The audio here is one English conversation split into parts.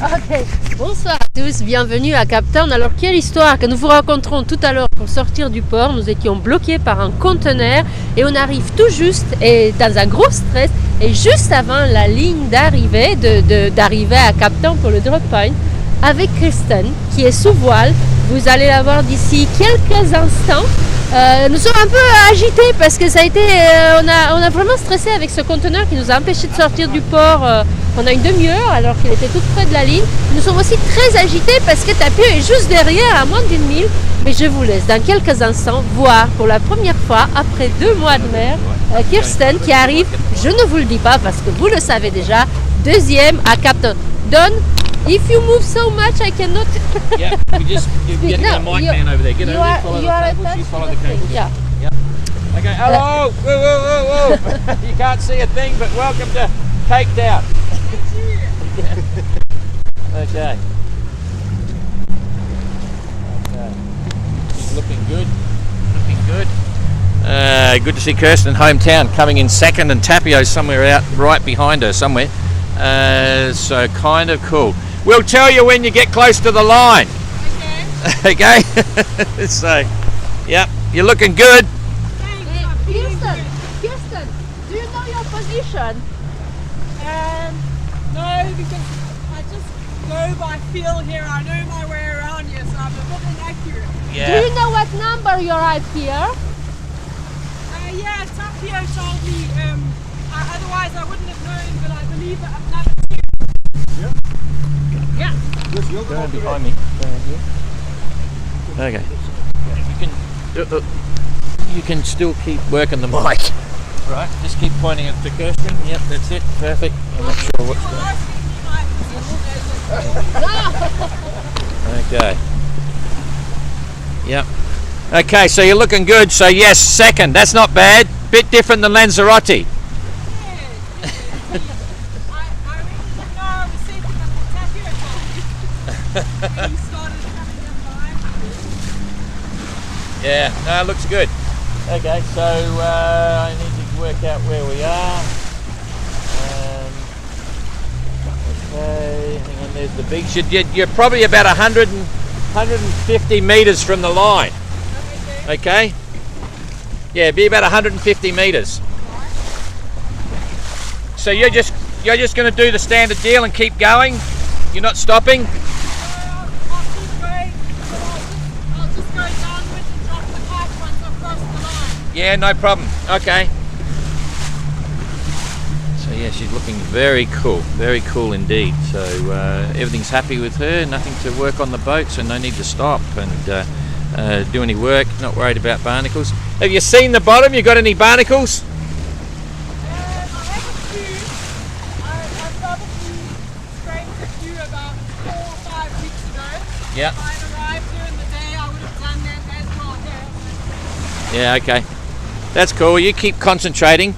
Ok, bonsoir à tous, bienvenue à Cape Town. Alors quelle histoire que nous vous raconterons tout à l'heure pour sortir du port. Nous étions bloqués par un conteneur et on arrive tout juste et dans un gros stress et juste avant la ligne d'arrivée d'arriver à Cape Town pour le drop point avec Kirsten qui est sous voile. Vous allez la voir d'ici quelques instants. Nous sommes un peu agités parce que ça a été, on a vraiment stressé avec ce conteneur qui nous a empêchés de sortir du port pendant une demi-heure alors qu'il était tout près de la ligne. Nous sommes aussi très agités parce que Tapio est juste derrière à moins d'une mille. Mais je vous laisse dans quelques instants voir pour la première fois après 2 mois de mer Kirsten qui arrive, je ne vous le dis pas parce que vous le savez déjà, deuxième à Cape Town. Don, if you move so much, I cannot. Yeah, you're getting a mic man over there. Get over there, follow the cables. You follow the cables. Yeah. Okay. Hello. Whoa. You can't see a thing, but welcome to Cake Town. Okay. Looking good. Good to see Kirsten hometown coming in second, and Tapio somewhere out right behind her somewhere. So kind of cool. We'll tell you when you get close to the line. Okay. So, yep, you're looking good. Kirsten, do you know your position? No, because I just go by feel here. I know my way around here, so I'm a bit inaccurate. Yeah. Do you know what number you arrived here? Yeah, Tapio told me. Otherwise, I wouldn't have known, but I believe that I've number 2. Yeah. Go on behind me. Okay. You can still keep working the mic. Right. Just keep pointing it to Kirsten. Yep, that's it. Perfect. I'm not sure what's going on. Okay. Yep. Okay, so you're looking good. So yes, second. That's not bad. Bit different than Lanzarote. Yeah, no, it looks good. Okay, so I need to work out where we are. Okay, hang on, there's the beach. You're probably about 150 metres from the line. Okay? Yeah, be about 150 metres. So you're just going to do the standard deal and keep going? You're not stopping? Yeah, no problem. Okay. So yeah, she's looking very cool indeed. So everything's happy with her, nothing to work on the boat, so no need to stop and do any work, not worried about barnacles. Have you seen the bottom? You got any barnacles? I have a few. I probably scraped a few about 4 or 5 weeks ago. Yeah. If I'd arrived during the day, I would have done that as well. Yeah, okay. That's cool. You keep concentrating.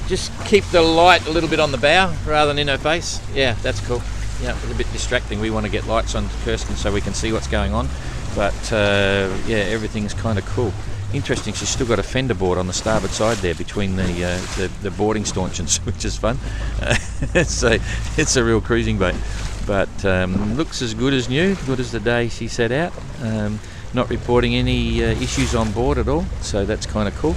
Just keep the light a little bit on the bow rather than in her face. Yeah, that's cool. Yeah, it's a bit distracting. We want to get lights on Kirsten so we can see what's going on. But yeah, everything's kind of cool. Interesting, she's still got a fender board on the starboard side there between the boarding stanchions, which is fun. It's a real cruising boat. But looks as good as new, good as the day she set out. Not reporting any issues on board at all, so that's kind of cool.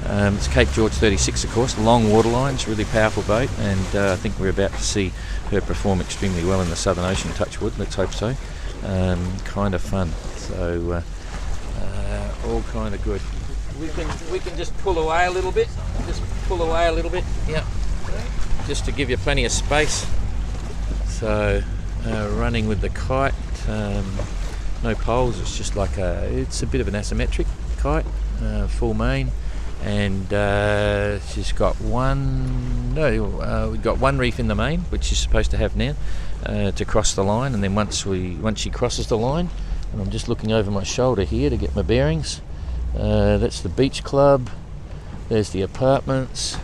It's Cape George 36, of course, long water lines, really powerful boat, and I think we're about to see her perform extremely well in the Southern Ocean, touch wood, let's hope so. Kind of fun, so all kind of good. We can just pull away a little bit, yeah, just to give you plenty of space. So running with the kite, no poles, it's just like it's a bit of an asymmetric kite, full main, and she's got we've got one reef in the main, which she's supposed to have now, to cross the line, and then once she crosses the line, and I'm just looking over my shoulder here to get my bearings, that's the beach club, there's the apartments,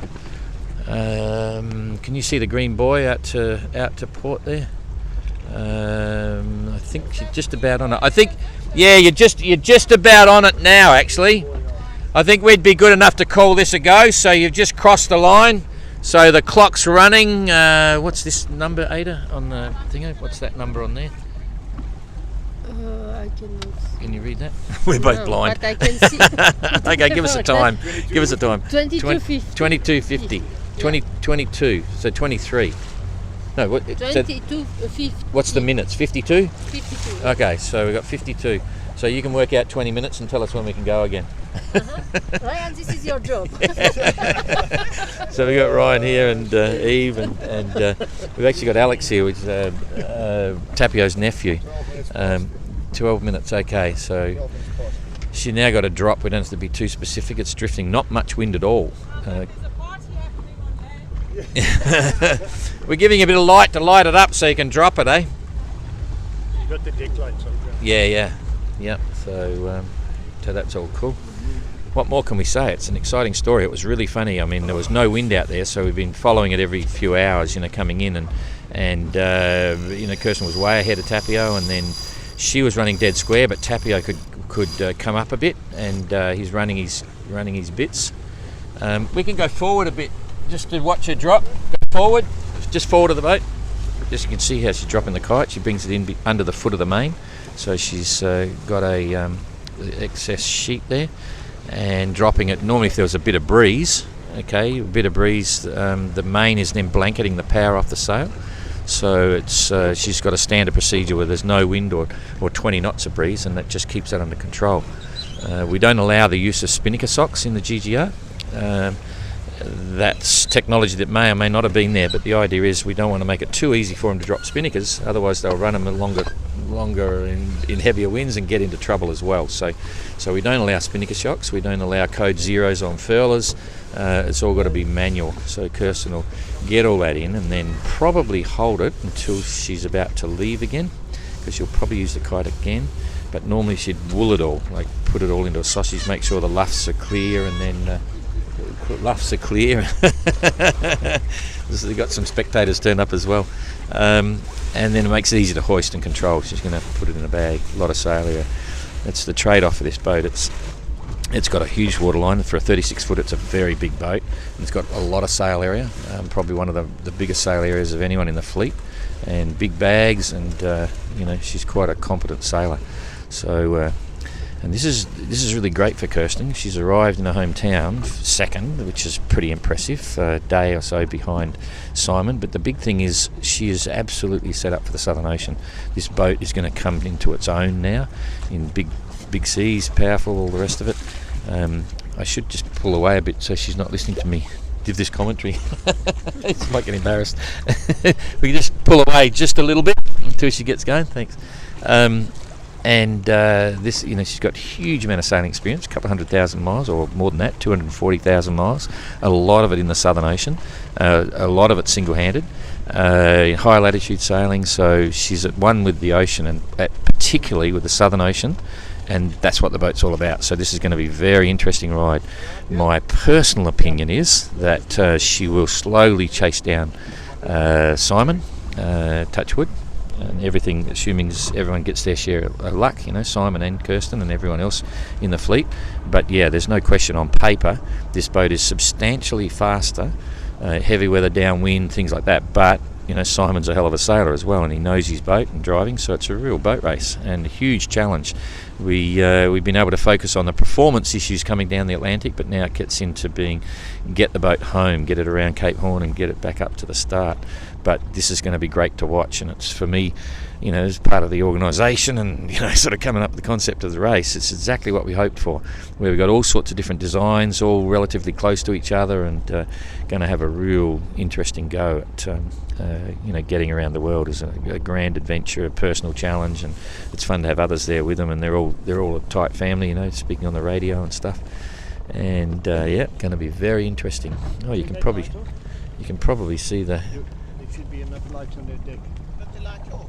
can you see the green buoy out to port there? I think you're just about on it. I think, yeah, you're just about on it now. Actually, I think we'd be good enough to call this a go. So you've just crossed the line. So the clock's running. What's this number, Ada, on the thingo? What's that number on there? I cannot. Can you read that? We're both blind. But I can see. Okay, give us a time. Give us a time. 22:50. 22:50. 22. So 23. No, what? 22:50. What's the minutes? 52? 52. Okay, so we've got 52. So you can work out 20 minutes and tell us when we can go again. Ryan, this is your job. So we got Ryan here and Eve and we've actually got Alex here, which is Tapio's nephew. 12 minutes, okay. So she now got a drop. We don't have to be too specific. It's drifting, not much wind at all. We're giving you a bit of light to light it up so you can drop it, eh? You got the deck lights on. Yeah. So that's all cool. What more can we say? It's an exciting story. It was really funny. I mean, there was no wind out there, so we've been following it every few hours, coming in and Kirsten was way ahead of Tapio, and then she was running dead square, but Tapio could come up a bit, and he's running his bits. We can go forward a bit just to watch her drop. Go forward, just forward of the boat. Just you can see how she's dropping the kite. She brings it in under the foot of the main, so she's got a excess sheet there, and dropping it. Normally, if there was a bit of breeze, the main is then blanketing the power off the sail. So it's she's got a standard procedure where there's no wind or 20 knots of breeze, and that just keeps that under control. We don't allow the use of spinnaker socks in the GGR. That's technology that may or may not have been there, but the idea is we don't want to make it too easy for them to drop spinnakers, otherwise they'll run them longer in heavier winds and get into trouble as well. So we don't allow spinnaker shocks, we don't allow code zeros on furlers. It's all got to be manual. So Kirsten will get all that in and then probably hold it until she's about to leave again, because she'll probably use the kite again. But normally she'd wool it all, like put it all into a sausage, make sure the luffs are clear, and then luffs are clear. We've got some spectators turned up as well, and then it makes it easy to hoist and control. She's going to have to put it in a bag. A lot of sail area. That's the trade-off for this boat. It's got a huge waterline. For a 36-foot, it's a very big boat. And it's got a lot of sail area. Probably one of the biggest sail areas of anyone in the fleet, and big bags. And she's quite a competent sailor. So. And this is really great for Kirsten. She's arrived in her hometown second, which is pretty impressive, a day or so behind Simon. But the big thing is she is absolutely set up for the Southern Ocean. This boat is going to come into its own now, in big seas, powerful, all the rest of it. I should just pull away a bit so she's not listening to me give this commentary. It's like getting embarrassed. We can just pull away just a little bit until she gets going. Thanks. This, she's got a huge amount of sailing experience, a couple of 100,000 miles, or more than that, 240,000 miles. A lot of it in the Southern Ocean, a lot of it single-handed, in high latitude sailing. So she's at one with the ocean, and particularly with the Southern Ocean, and that's what the boat's all about. So this is going to be a very interesting ride. My personal opinion is that she will slowly chase down Simon, Touchwood. And everything, assuming everyone gets their share of luck, Simon and Kirsten and everyone else in the fleet. But yeah, there's no question on paper this boat is substantially faster, heavy weather, downwind, things like that. But Simon's a hell of a sailor as well, and he knows his boat and driving, so it's a real boat race and a huge challenge. We've been able to focus on the performance issues coming down the Atlantic, but now it gets into get the boat home, get it around Cape Horn and get it back up to the start. But this is going to be great to watch, and it's, for me, as part of the organisation and sort of coming up with the concept of the race, it's exactly what we hoped for, where we've got all sorts of different designs, all relatively close to each other, and going to have a real interesting go at getting around the world as a grand adventure, a personal challenge, and it's fun to have others there with them, and they're all a tight family, speaking on the radio and stuff, and going to be very interesting. Oh, you can probably see the. There should be enough lights on that deck. Got the light off,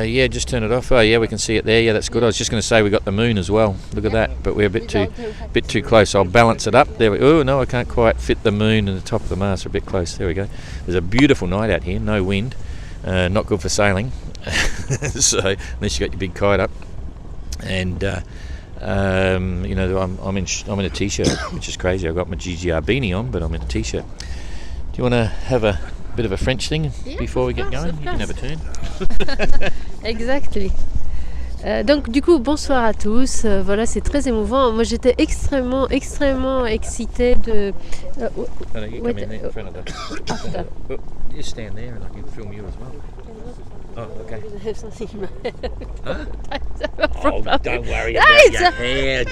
yeah, just turn it off. Oh yeah, we can see it there. Yeah, that's good. I was just going to say we got the moon as well. Look at that, but we're a bit too close. I'll balance it up. There we. Oh no, I can't quite fit the moon and the top of the mast. We're a bit close. There we go. There's a beautiful night out here. No wind. Not good for sailing. So unless you got your big kite up, and I'm in a t-shirt, which is crazy. I've got my GGR beanie on, but I'm in a t-shirt. you want to have a bit of a French thing before we get going? Of You can have a turn. Exactly. Donc du coup, bonsoir à tous. Voilà, c'est très émouvant. Moi, j'étais extrêmement excitée de. No, you come in there in front of the... After. Oh, you stand there and I can film you as well. Oh, okay. Huh? Oh, don't worry about your hair.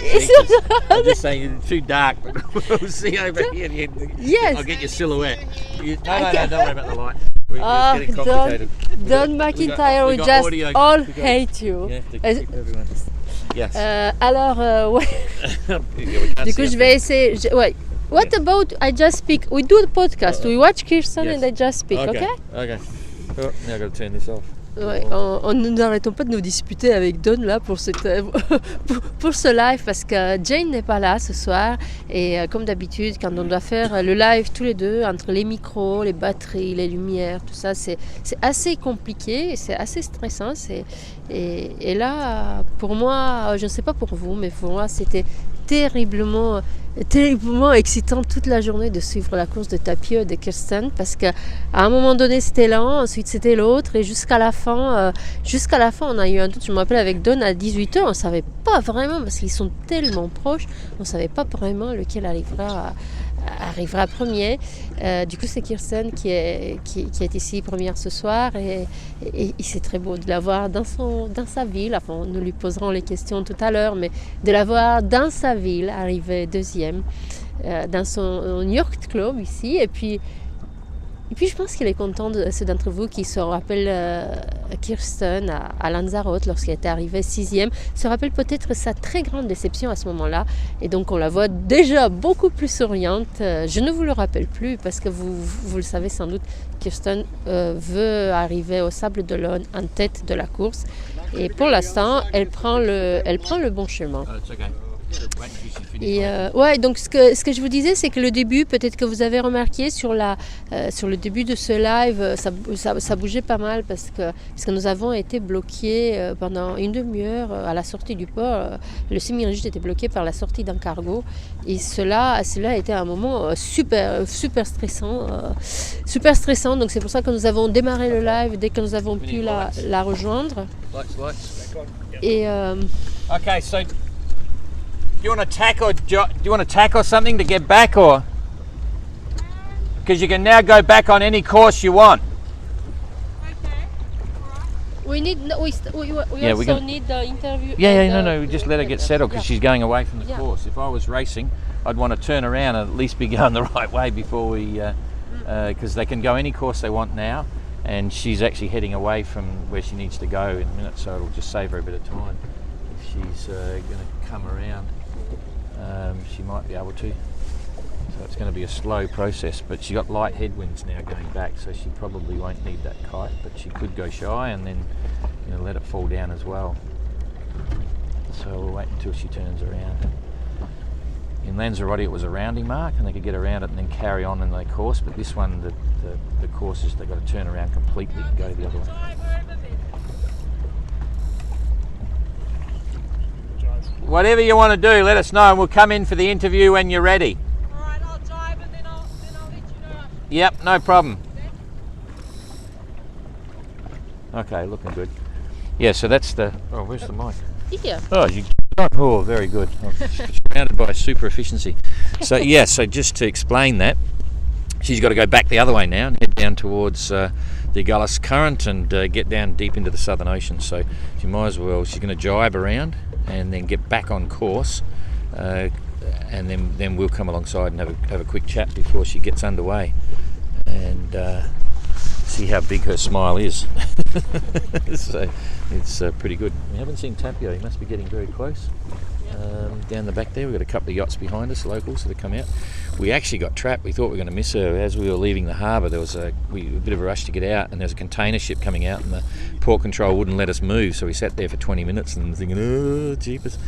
I'm just saying it's too dark, but we'll see over here. Yes. I'll get your silhouette. No, don't worry about the light. It's getting Don complicated. McIntyre, we got just audio. all We got- hate you. Yeah, to keep everyone. Yes. Alors, ouais. Yeah, we can't Du see coup, us. je vais essayer. Ouais. What about I just speak? We do the podcast. We watch Kirsten Yes. and I just speak. Okay. Okay. Oh, now I've got to turn this off. Ouais, nous n'arrêtons pas de nous disputer avec Don là pour ce live parce que Jane n'est pas là ce soir et comme d'habitude quand on doit faire le live tous les deux entre les micros, les batteries, les lumières, tout ça c'est assez compliqué et c'est assez stressant et là pour moi, je ne sais pas pour vous mais pour moi c'était terriblement excitant toute la journée de suivre la course de tapis de Kirsten parce qu'à un moment donné c'était l'un, ensuite c'était l'autre et jusqu'à la fin on a eu un doute. Je me rappelle avec Don à 18h on ne savait pas vraiment parce qu'ils sont tellement proches, on ne savait pas vraiment lequel arrivera premier. Du coup c'est Kirsten qui est ici première ce soir et c'est très beau de la voir dans sa ville. Enfin, nous lui poserons les questions tout à l'heure, mais de la voir dans sa ville arriver deuxième dans son Yacht Club ici et puis je pense qu'il est content de ceux d'entre vous qui se rappellent Kirsten à Lanzarote lorsqu'elle était arrivée 6e, se rappellent peut-être sa très grande déception à ce moment-là. Et donc on la voit déjà beaucoup plus souriante. Je ne vous le rappelle plus parce que vous le savez sans doute, Kirsten veut arriver au Sable d'Olonne en tête de la course. Et pour l'instant, elle prend le bon chemin. Oh, it's okay. Et ouais, donc ce que je vous disais, c'est que le début, peut-être que vous avez remarqué sur le début de ce live, ça bougeait pas mal parce que nous avons été bloqués pendant une demi-heure à la sortie du port. Le semi-rigide était bloqué par la sortie d'un cargo et cela a été un moment super stressant, Donc c'est pour ça que nous avons démarré le live dès que nous avons pu la rejoindre. Lights. Et Okay, so do you want to tack or something to get back, or because you can now go back on any course you want? we need we Yeah, we also can- need the interview. No, we just let her get settled because she's going away from the course. If I was racing, I'd want to turn around and at least be going the right way before we, because they can go any course they want now, and she's actually heading away from where she needs to go in a minute, so it'll just save her a bit of time. If she's going to come around, she might be able to. So it's going to be a slow process, but she got light headwinds now going back, so she probably won't need that kite, but she could go shy and then let it fall down as well. So we'll wait until she turns around. In Lanzarote it was a rounding mark and they could get around it and then carry on in the course, but this one the course is they've got to turn around completely and go the other way. Whatever you want to do, let us know and we'll come in for the interview when you're ready. Alright, I'll drive and then I'll let you know. Yep, no problem. Okay, looking good. Yeah, so that's the... Oh, where's the mic? Here. Oh, very good. I'm surrounded by super efficiency. So, yeah, so just to explain that, she's got to go back the other way now and head down towards the Agulhas Current and get down deep into the Southern Ocean. So she might as well, she's going to jibe around and then get back on course, and then we'll come alongside and have a quick chat before she gets underway and see how big her smile is. So it's pretty good. We haven't seen Tapio, he must be getting very close. Down the back there, we've got a couple of yachts behind us, locals that have come out. We actually got trapped. We thought we were going to miss her. As we were leaving the harbour, there was a bit of a rush to get out, and there was a container ship coming out, and the port control wouldn't let us move, so we sat there for 20 minutes and thinking, oh, jeepers.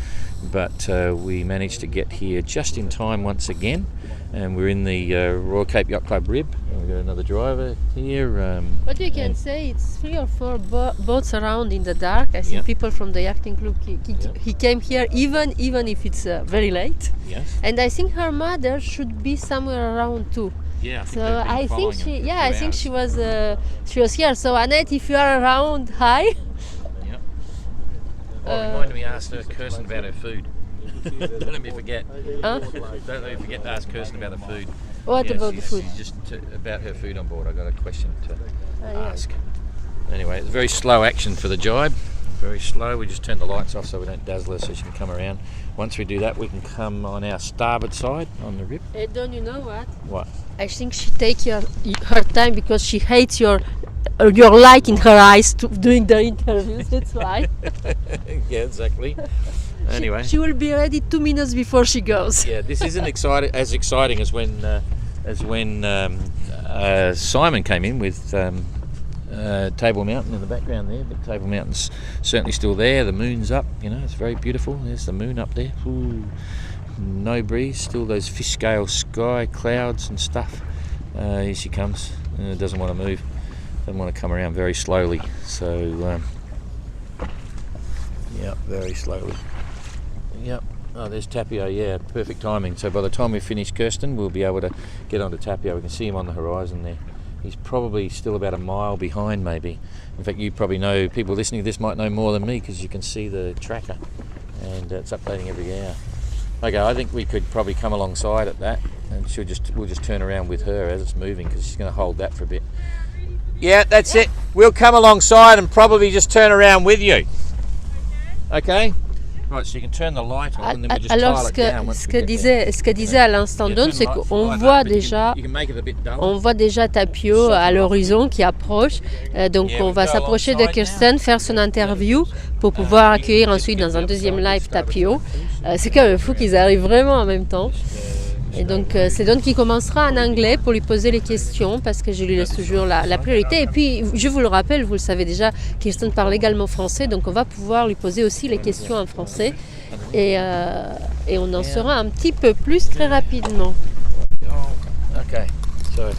But we managed to get here just in time once again, and we're in the Royal Cape Yacht Club Rib. We've got another driver here. What you can say, it's 3 or 4 boats around in the dark. I see people from the yachting club. He came here even if it's very late. Yes. And I think her mother should be somewhere around too. Yeah, I think So they've been I think following she, him for yeah, a I few think hours. she was here. So Annette, if you are around, hi. Yep. Oh, reminded me to ask Kirsten about her food. Don't let me forget. Huh? Don't let me forget to ask Kirsten about the food. What about the food? She's just about her food on board. I got a question to yeah. ask. Anyway, it's very slow action for the jibe. Very slow. We just turn the lights off so we don't dazzle her, so she can come around. Once we do that, we can come on our starboard side on the rip. Hey, Don, you know what? What? I think she takes her time because she hates your light in her eyes doing the interviews. That's why. Yeah, exactly. Anyway, she will be ready 2 minutes before she goes. yeah, this isn't as exciting as when Simon came in with Table Mountain in the background there. But Table Mountain's certainly still there. The moon's up. You know, it's very beautiful. There's the moon up there. Ooh, no breeze. Still those fish scale sky clouds and stuff. Here she comes. Doesn't want to move. Doesn't want to come around, very slowly. So, yeah, very slowly. Yep. Oh, there's Tapio. Yeah, perfect timing. So by the time we finish Kirsten, we'll be able to get onto Tapio. We can see him on the horizon there. He's probably still about a mile behind, maybe. In fact, you probably know, people listening to this might know more than me because you can see the tracker and it's updating every hour. Okay, I think we could probably come alongside at that and we'll just turn around with her as it's moving because she's going to hold that for a bit. Yeah, that's it. We'll come alongside and probably just turn around with you. Okay? Right, so you can turn the light on and then we'll just Alors, tile it down once ce we que get there. disait à l'instant Don, c'est qu'on voit déjà, Tapio à l'horizon qui approche. Donc on va s'approcher de Kirsten, faire son interview pour pouvoir accueillir ensuite dans un deuxième live Tapio. C'est quand même fou qu'ils arrivent vraiment en même temps. Et donc c'est Don qui commencera en anglais pour lui poser les questions parce que je lui laisse toujours la priorité. Et puis je vous le rappelle, vous le savez déjà, Kirsten parle également français, donc on va pouvoir lui poser aussi les questions en français. Et on en saura un petit peu plus très rapidement. Okay, so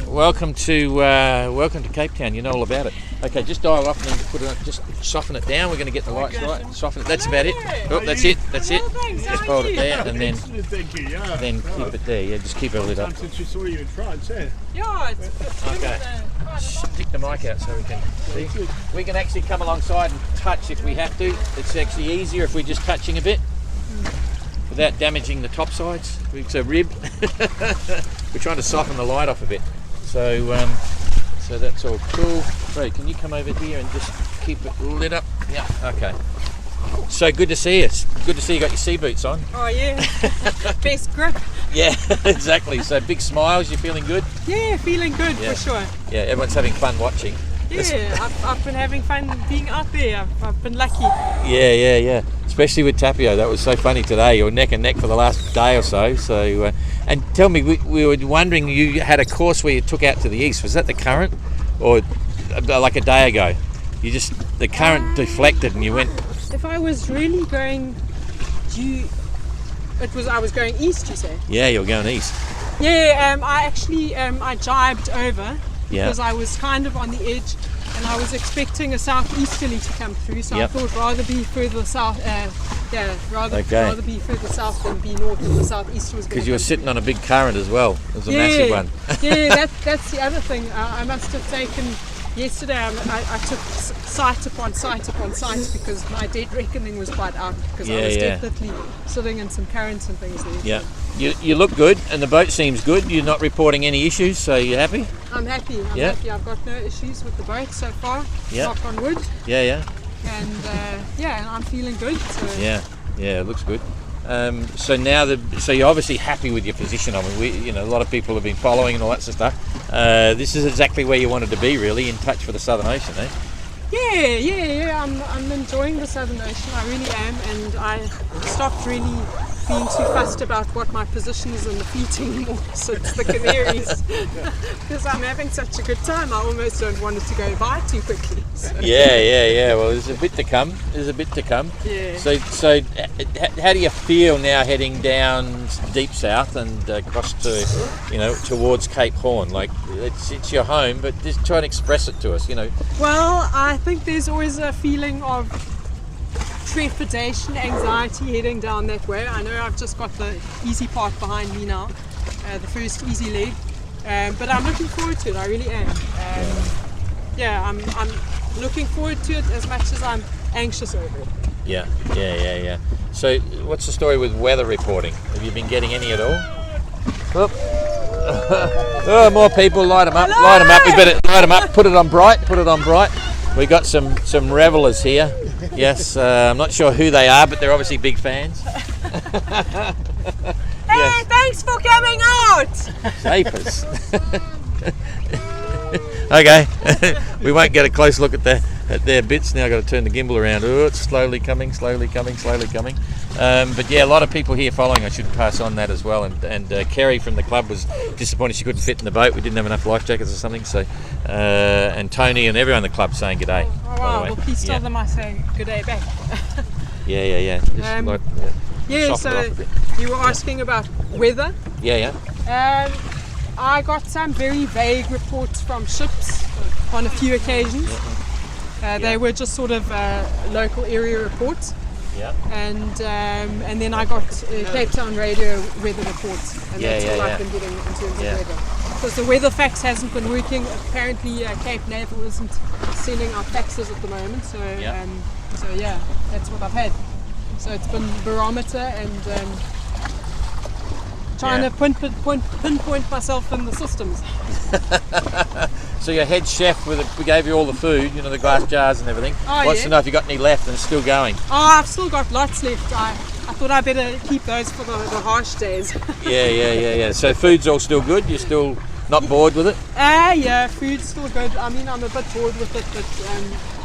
welcome to Cape Town. You know all about it. Okay, just dial up and then just soften it down. We're going to get the lights right. Soften it. That's about it. Oh, that's it. That's it. Just hold it there and then keep it there. Yeah, just keep it lit up. Since you saw you in France, eh? Yeah, it's Okay. Stick the mic out so we can see. We can actually come alongside and touch if we have to. It's actually easier if we're just touching a bit without damaging the top sides. It's a rib. We're trying to soften the light off a bit. So that's all cool. Ray, can you come over here and just keep it lit up? Yeah, okay. So good to see you. Good to see you got your sea boots on. Oh yeah, best grip. Yeah, exactly. So big smiles, you're feeling good? Yeah, feeling good Yeah. for sure. Yeah, everyone's having fun watching. Yeah, I've been having fun being out there. I've been lucky. Yeah. Especially with Tapio, that was so funny today. You were neck and neck for the last day or so. So, and tell me, we were wondering, you had a course where you took out to the east. Was that the current, or like a day ago? The current deflected and you went. If I was really going I was going east, you say? Yeah, you were going east. Yeah, I actually I jibed over Yeah. because I was kind of on the edge and I was expecting a southeasterly to come through, so Yep. I thought rather be further south. Rather be further south than be north if the southeast was. Because you were sitting on a big current as well. It was a massive one. Yeah, that's the other thing. I must have taken. Yesterday I took sight upon sight upon sight because my dead reckoning was quite out because I was definitely sitting in some currents and things there. Yeah. You look good and the boat seems good. You're not reporting any issues, so you're happy? I'm happy. I'm happy. I've got no issues with the boat so far. Yeah. Knock on wood. Yeah. And I'm feeling good. So. Yeah, it looks good. So you're obviously happy with your position. I mean, a lot of people have been following and all that sort of stuff. This is exactly where you wanted to be, really, in touch for the Southern Ocean, eh? Yeah. I'm enjoying the Southern Ocean. I really am, and I stopped really being too fussed about what my position is in the fleet anymore since the Canaries because I'm having such a good time. I almost don't want it to go by too quickly. So. Yeah. Well, there's a bit to come. Yeah. So how do you feel now heading down deep south and across to, towards Cape Horn? Like it's your home, but just try and express it to us. Well, I think there's always a feeling of trepidation, anxiety heading down that way. I know I've just got the easy part behind me now, the first easy leg. But I'm looking forward to it. I really am. I'm looking forward to it as much as I'm anxious over it. Yeah. So, what's the story with weather reporting? Have you been getting any at all? Whoop. Oh, more people! Light them up! Light them up! We better light them up. Put it on bright. We got some revelers here. Yes, I'm not sure who they are, but they're obviously big fans. Hey, thanks for coming out! Japers. Okay, we won't get a close look at their bits now. I've got to turn the gimbal around. Oh, it's slowly coming. But yeah, a lot of people here following. I should pass on that as well. And Kerry from the club was disappointed she couldn't fit in the boat. We didn't have enough life jackets or something. So, and Tony and everyone in the club saying good day. Oh wow! Well, please tell them I say good day back. Yeah. So you were asking about weather. Yeah. I got some very vague reports from ships on a few occasions. They were just sort of local area reports. Yeah. And then I got Cape Town radio weather reports, and that's all I've been getting in terms of weather. Because the weather fax hasn't been working. Apparently, Cape Naval isn't sending out faxes at the moment. So that's what I've had. So it's been barometer and trying to pinpoint myself in the systems. So your head chef, we gave you all the food, the glass jars and everything. Wants to know if you got any left and it's still going. Oh, I've still got lots left. I thought I better keep those for the harsh days. Yeah. So food's all still good? You're still not bored with it? Yeah, food's still good. I mean, I'm a bit bored with it,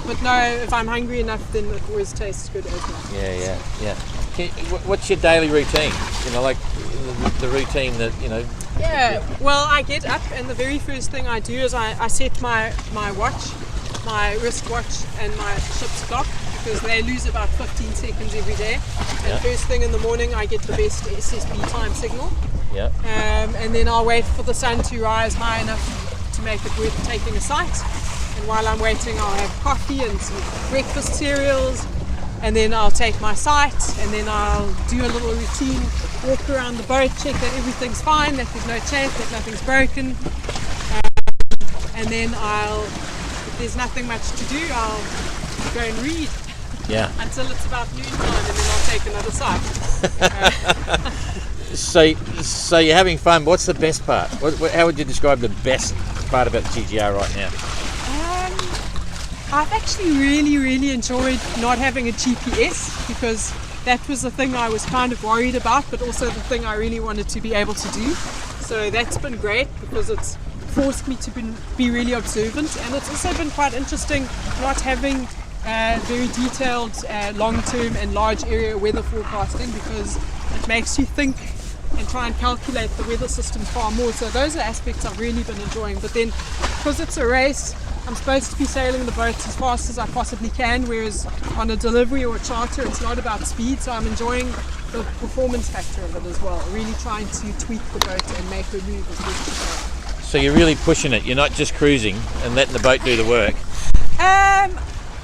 but no, if I'm hungry enough, then it always tastes good as well. Yeah. What's your daily routine? Like the routine that, Yeah, well, I get up and the very first thing I do is I set my watch, my wrist watch and my ship's clock, because they lose about 15 seconds every day. And first thing in the morning I get the best SSB time signal. Yeah. And then I'll wait for the sun to rise high enough to make it worth taking a sight. And while I'm waiting, I'll have coffee and some breakfast cereals. And then I'll take my sight, and then I'll do a little routine, walk around the boat, check that everything's fine, that there's no chance, that nothing's broken. And then if there's nothing much to do, I'll go and read. Yeah. Until it's about noontime, and then I'll take another sight. So you're having fun. What's the best part? How would you describe the best part about the GGR right now? I've actually really enjoyed not having a GPS, because that was the thing I was kind of worried about, but also the thing I really wanted to be able to do. So that's been great, because it's forced me to be really observant, and it's also been quite interesting not having very detailed long-term and large area weather forecasting, because it makes you think and try and calculate the weather system far more. So those are aspects I've really been enjoying. But then, because it's a race, I'm supposed to be sailing the boat as fast as I possibly can, whereas on a delivery or a charter it's not about speed, so I'm enjoying the performance factor of it as well, really trying to tweak the boat and make her move as best as possible. So you're really pushing it, you're not just cruising and letting the boat do the work?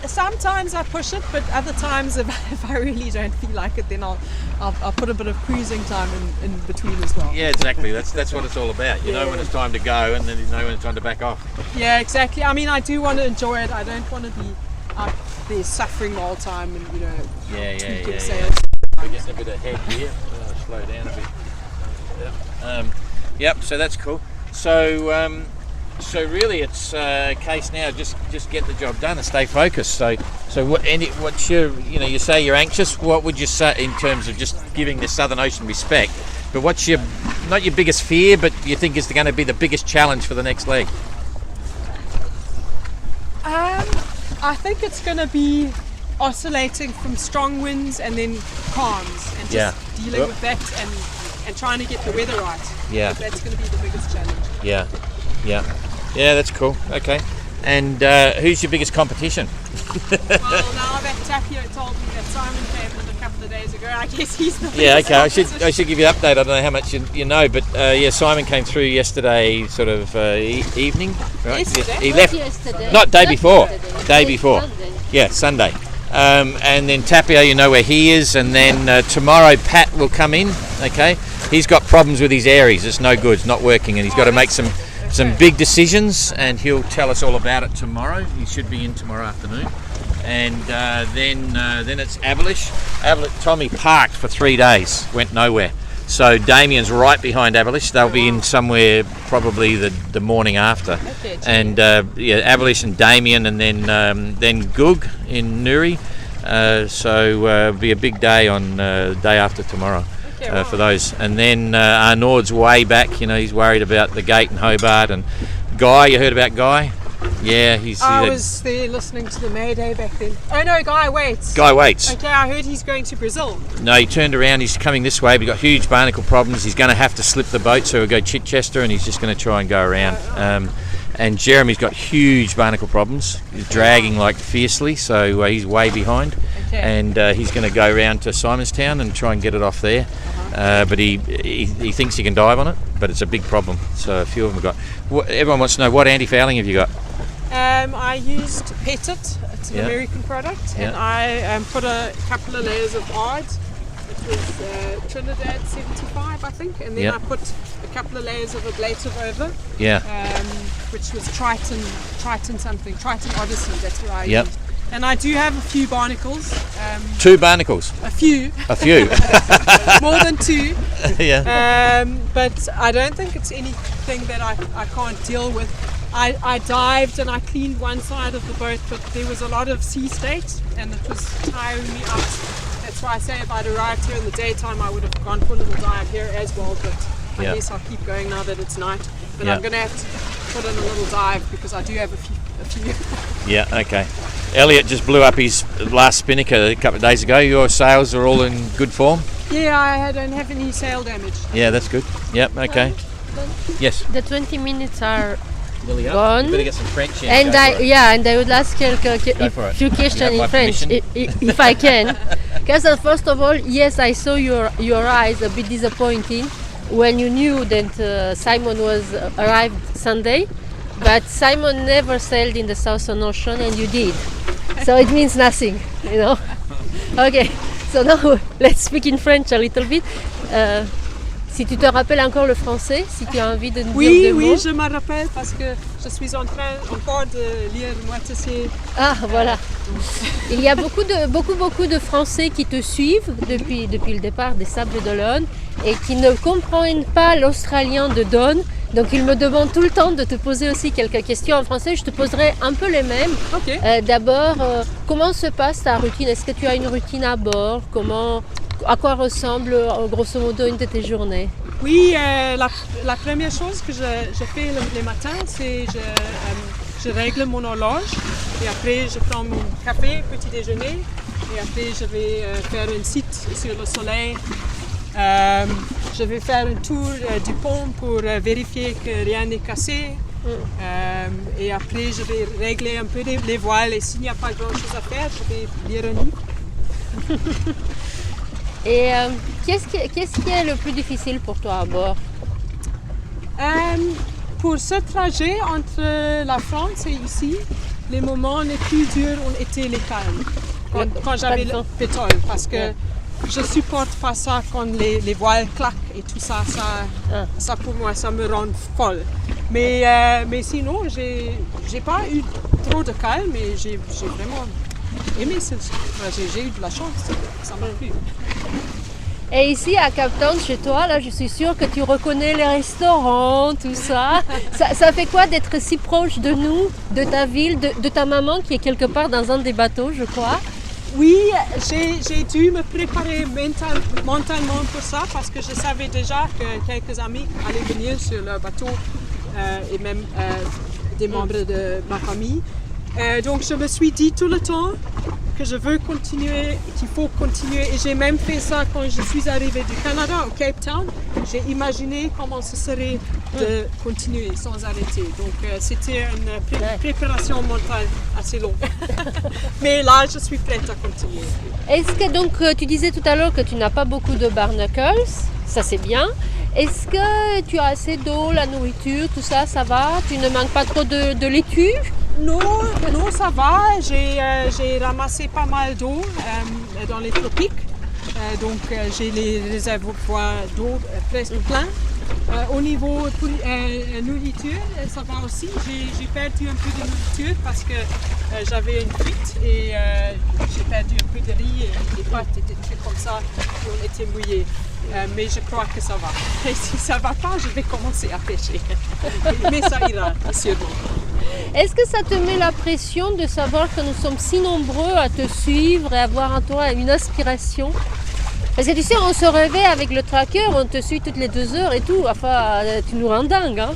Sometimes I push it, but other times if I really don't feel like it, then I'll put a bit of cruising time in between as well. Yeah, exactly. That's what it's all about. You know when it's time to go, and then you know when it's time to back off. Yeah, exactly. I mean, I do want to enjoy it. I don't want to be out there suffering the whole time and tweaking sails. We're getting a bit ahead here. Slow down a bit. Yep. So that's cool. So really, it's a case now. Just get the job done and stay focused. So what's your, you say you're anxious. What would you say in terms of just giving the Southern Ocean respect? But what's not your biggest fear, but you think is going to be the biggest challenge for the next leg? I think it's going to be oscillating from strong winds and then calms, and just dealing with that and trying to get the weather right. Yeah, that's going to be the biggest challenge. Yeah, that's cool. Okay. And who's your biggest competition? Well, now that Tapio told me that Simon came in a couple of days ago, I guess he's the biggest competition. I should give you an update. I don't know how much you know, but Simon came through yesterday, sort of evening. Right? Yesterday? He left Yesterday. Not day before. Day Sunday. before. Yeah, Sunday. And then Tapio, you know where he is, and then tomorrow Pat will come in. Okay. he's got problems with his Aries. It's no good. It's not working, and he's got to make some big decisions. And he'll tell us all about it tomorrow. He should be in tomorrow afternoon. And then it's Avilish. Tommy parked for 3 days, went nowhere. So Damien's right behind Avilish. They'll be in somewhere probably the morning after. Okay, and Avilish and Damien, and then Gug in Nuri. So be a big day on day after tomorrow for those. And then Arnaud's way back. He's worried about the gate in Hobart. And Guy, you heard about Guy? Yeah, I was there listening to the May Day back then. Oh no, Guy waits. Guy waits. Okay, I heard he's going to Brazil. No, he turned around. He's coming this way. We've got huge barnacle problems. He's going to have to slip the boat, so we'll go Chichester, and he's just going to try and go around. And Jeremy's got huge barnacle problems. He's dragging like fiercely, so he's way behind. Okay. And he's going to go round to Simonstown and try and get it off there. But he thinks he can dive on it, but it's a big problem. So a few of them have got. Everyone wants to know, what anti-fouling have you got? I used Petit. It's an American product, and I put a couple of layers of odd. It was Trinidad 75, I think, and then I put a couple of layers of ablative over. Which was Triton Odyssey. That's what I used. And I do have a few barnacles. 2 barnacles? A few. More than 2. But I don't think it's anything that I can't deal with. I dived and I cleaned one side of the boat, but there was a lot of sea state and it was tiring me out. That's why I say if I'd arrived here in the daytime, I would have gone for a little dive here as well, but I guess I'll keep going now that it's night. But I'm going to have to put in a little dive because I do have a few. Yeah, okay. Elliot just blew up his last spinnaker a couple of days ago. Your sails are all in good form? Yeah, I don't have any sail damage. Yeah, that's good. Yep, okay. Yes. The 20 minutes are Lily, gone. You better get some French in. And I would ask a few questions in French, if I can. Because first of all, yes, I saw your eyes a bit disappointing when you knew that Simon was arrived Sunday, but Simon never sailed in the Southern Ocean and you did. So it means nothing, Okay, so now let's speak in French a little bit. Si tu te rappelles encore le français, si tu as envie de nous dire deux mots. Oui, je me rappelle parce que je suis en train encore de lire moitié. Ah, voilà. Il y a beaucoup de Français qui te suivent depuis le départ des Sables d'Olonne et qui ne comprennent pas l'australien de Don. Donc ils me demandent tout le temps de te poser aussi quelques questions en français. Je te poserai un peu les mêmes. Okay. D'abord, comment se passe ta routine? Est-ce que tu as une routine à bord? À quoi ressemble grosso modo une de tes journées? Oui, la première chose que je fais le matin, c'est je règle mon horloge et après je prends mon café, petit déjeuner et après je vais faire une site sur le soleil. Je vais faire un tour du pont pour vérifier que rien n'est cassé. Et après je vais régler un peu les voiles et s'il n'y a pas grand chose à faire, je vais lire un livre. Et qu'est-ce qui est le plus difficile pour toi à bord? Pour ce trajet entre la France et ici, les moments les plus durs ont été les calmes. Quand j'avais le pétrole, parce que je supporte pas ça quand les voiles claquent et tout ça. Ça pour moi, ça me rend folle. Mais sinon, j'ai pas eu trop de calme et j'ai vraiment aimé ce trajet. J'ai eu de la chance, ça m'a plu. Et ici à Cape Town, chez toi, là, je suis sûre que tu reconnais les restaurants, tout ça. Ça fait quoi d'être si proche de nous, de ta ville, de ta maman qui est quelque part dans un des bateaux, je crois? Oui, j'ai dû me préparer mentalement pour ça parce que je savais déjà que quelques amis allaient venir sur le bateau et même des membres de ma famille. Donc je me suis dit tout le temps que je veux continuer, qu'il faut continuer. Et j'ai même fait ça quand je suis arrivée du Canada, au Cape Town. J'ai imaginé comment ce serait de continuer sans arrêter. Donc c'était une préparation mentale assez longue. Mais là, je suis prête à continuer. Est-ce que donc, tu disais tout à l'heure que tu n'as pas beaucoup de barnacles, ça c'est bien. Est-ce que tu as assez d'eau, la nourriture, tout ça, ça va? Tu ne manques pas trop de laitue? Non, ça va. J'ai ramassé pas mal d'eau dans les tropiques. Donc j'ai les réservoirs d'eau presque pleins. Au niveau nourriture, ça va aussi. J'ai perdu un peu de nourriture parce que j'avais une fuite et j'ai perdu un peu de riz et les pâtes étaient très comme ça et on était mouillés. Mais je crois que ça va. Et si ça va pas, je vais commencer à pêcher. Mais ça ira, sûrement. Est-ce que ça te met la pression de savoir que nous sommes si nombreux à te suivre et avoir en toi une inspiration? Parce que tu sais, on se réveille avec le tracker, on te suit toutes les 2 heures et tout. Enfin, tu nous rends dingue, hein?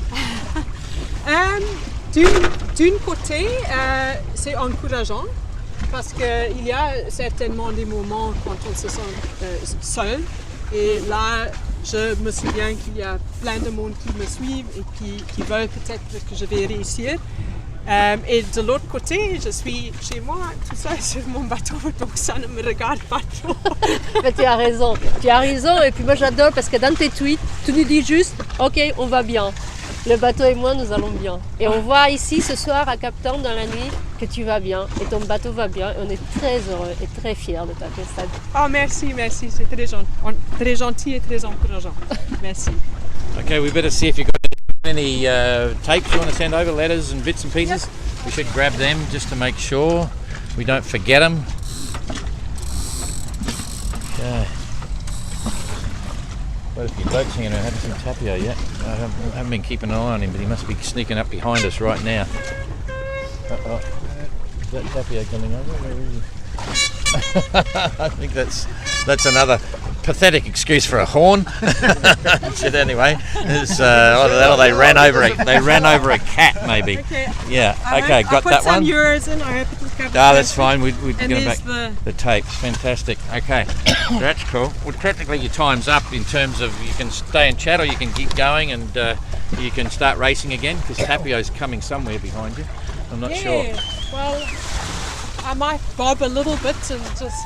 D'une côté, c'est encourageant parce qu'il y a certainement des moments quand on se sent seul. Et là, je me souviens qu'il y a plein de monde qui me suivent et qui veulent peut-être que je vais réussir. Et de l'autre côté, je suis chez moi, tout ça sur mon bateau, donc ça ne me regarde pas trop. Mais tu as raison. Et puis moi j'adore parce que dans tes tweets, tu nous dis juste « Ok, on va bien. Le bateau et moi, nous allons bien. » Et on voit ici ce soir à Cap Town dans la nuit que tu vas bien et ton bateau va bien. Et on est très heureux et très fiers de ta Kirsten. Oh merci, c'est très gentil et très encourageant. Merci. Okay, we better see if you've got any tapes you want to send over, letters and bits and pieces. Yep. We should grab them just to make sure we don't forget them. Okay. Quite a few blokes hanging around. Haven't seen Tapio yet. I haven't been keeping an eye on him, but he must be sneaking up behind us right now. Uh-oh. Is that Tapio coming over? Where is he? I think that's another pathetic excuse for a horn. But anyway, they ran over a cat maybe. Okay. Yeah. Okay, got that one. Yours in. I that's fine. We're and going back the tapes. Fantastic. Okay, that's cool. Well, technically your time's up in terms of you can stay and chat or you can keep going and you can start racing again because Tapio's coming somewhere behind you. I'm not sure. Well, I might bob a little bit and just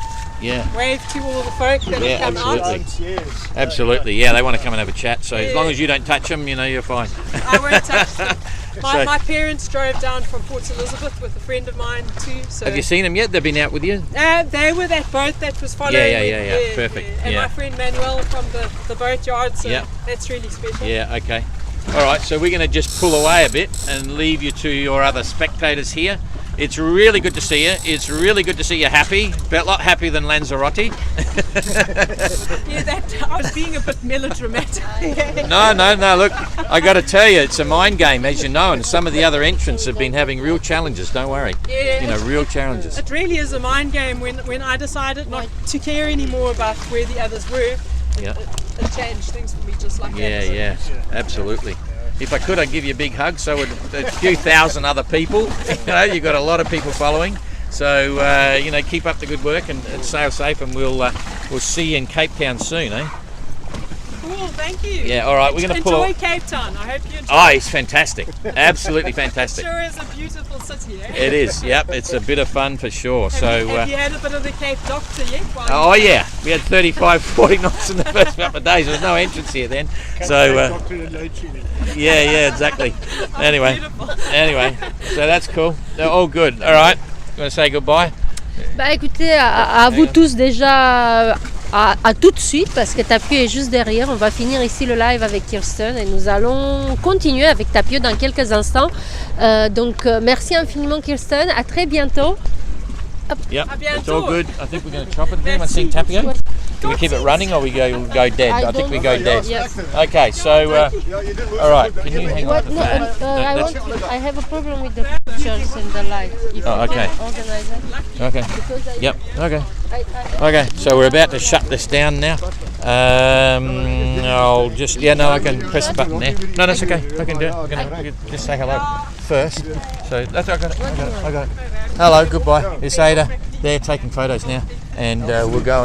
wave to all the folk that come absolutely. out. Absolutely, yeah, they want to come and have a chat, so as long as you don't touch them, you're fine. I won't touch them. My parents drove down from Port Elizabeth with a friend of mine too. So. Have you seen them yet? They've been out with you? They were that boat that was following Yeah, perfect. And my friend Manuel from the boatyard, so that's really special. Yeah, okay. All right, so we're going to just pull away a bit and leave you to your other spectators here. It's really good to see you. It's really good to see you happy. A lot happier than Lanzarote. I was being a bit melodramatic. No. Look, I got to tell you, it's a mind game, as you know, and some of the other entrants have been having real challenges. Don't worry. Yeah, real challenges. It really is a mind game. When I decided not to care anymore about where the others were, it changed things for me just like that. Yeah, absolutely. If I could, I'd give you a big hug. So would a few thousand other people. You've got a lot of people following. So keep up the good work and sail safe, and we'll see you in Cape Town soon, eh? Cool, thank you. Yeah, all right. We're going to pull. Enjoy Cape Town. I hope you enjoy. Oh, it's fantastic. Absolutely fantastic. It sure is a beautiful city, eh? It is. Yep, it's a bit of fun for sure. Have you had a bit of the Cape Doctor yet? Oh yeah, we had 35, 40 knots in the first couple of days. There was no entrance here then. Yeah, exactly. Anyway, so that's cool. They're all good. All right. You want to say goodbye? Bah écoutez, à vous tous déjà, à tout de suite parce que Tapio est juste derrière. On va finir ici le live avec Kirsten et nous allons continuer avec Tapio dans quelques instants. Donc merci infiniment Kirsten, à très bientôt. Yep, it's all good. I think we're going to chop it again. I think Tapio. Do we keep it running or we go dead? I think we go dead. Yes. Okay, so all right. Can you hang on to the fan? I have a problem with the pictures and the light. If you okay. can organize it. Okay. Yep. Okay. Okay. So we're about to shut this down now. I'll just I can press the button there. No, that's okay. I can do it. I'm gonna just say hello first. So that's I got it. Hello. Goodbye. It's Ada. They're taking photos now, and we'll go.